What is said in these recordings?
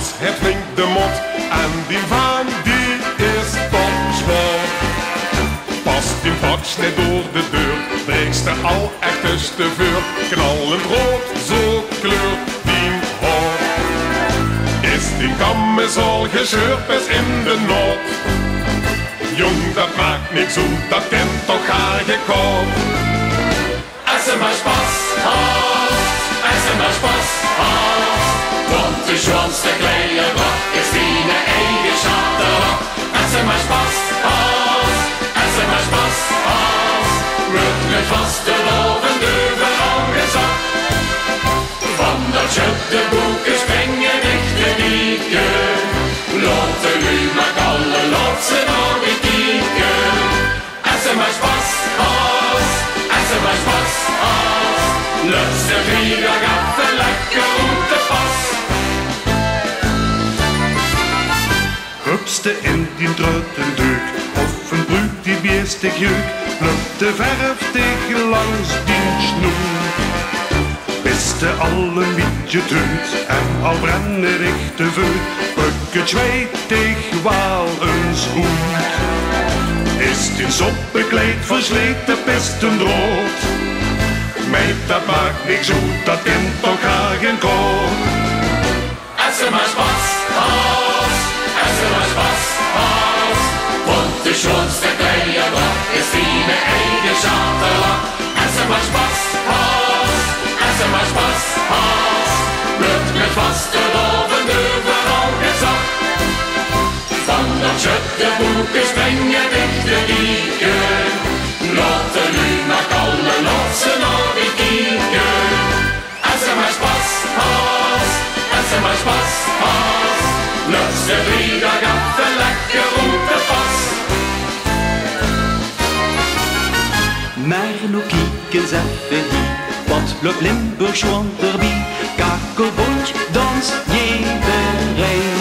Bas heeft flink de mot en die van die is topsport. Past die paks net door de deur, breekst er al echt te vuur. Knallend rood, zo kleurt die hoor. Is die camisol gescheurd, best in de nood. Jong, dat maakt niks uit, dat kent toch haar gekoopt. Als ze maar Spaß hat, als ze maar Spaß hat, want de schönste Kleider ist eine eigen Schatten. Als ze maar Spaß hat, als ze maar Spaß hat, wird mit fast de Loven überall gesagt. Van dat Schüttenbuch springen echte dieken, laten Lümer alle lotsen aan die dieken. Als ze maar Spaß hat, als ze maar Spaß hat, löst de Frieder gaffen lekker und de Pass. Hupste in die Drötendeuk, of een bruut die biestig jeuk, lukt de verftig langs die snoer. Beste alle mietje tunt, en al brennen richte vuur, puk het zweetig wel eens goed. Is die soppekleed versleten pesten rood, meid dat maakt niks uit, dat kent toch haar geen koor. Als ze maar Spaß hat, als ze maar Spaß hat, want de schönste Kleider ist eine eigen Schatten. Als ze maar Spaß hat, als ze maar Spaß hat, wird mit fast de Loven überall gesagt. Van dat Schüttenbuch springen echte dieken, laten Lümer alle lotsen aan die dieken. Als ze maar Spaß hat, als ze maar Spaß hat, löst de Frieder gaffen lekker und de Pass. Maar nu kieken ze even hier, wat lukt Limburg schon erbij. Kakelbond danst iedereen.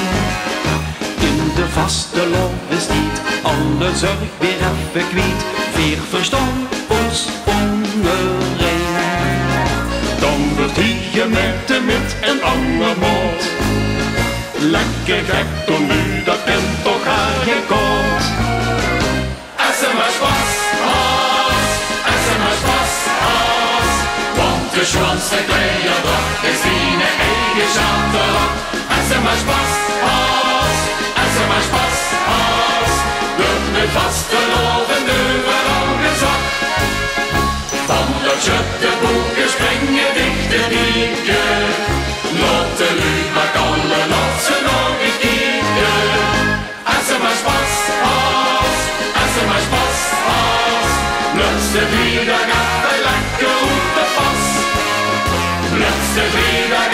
In de vaste is niet alle zorg weer even kwijt. Veer verstand ons ondereen. Dan wordt hier met een ander mot. Lekker gek door nu, dat kent toch haar geen koot. Als ze maar Spaß hat, als ze maar Spaß hat, want de schönste Kleider ist eine eigen Schatten. Als ze maar Spaß hat, als ze maar Spaß hat, wird mit fast de Loven überall gesagt. Van dat Schüttenbuch springen dichte dieken, laten Lümer alle lotsen aan die dieken. Als ze maar Spaß hat, als ze maar Spaß hat, löst de Frieder gaffen lekker und de Pass. Löst de Frieder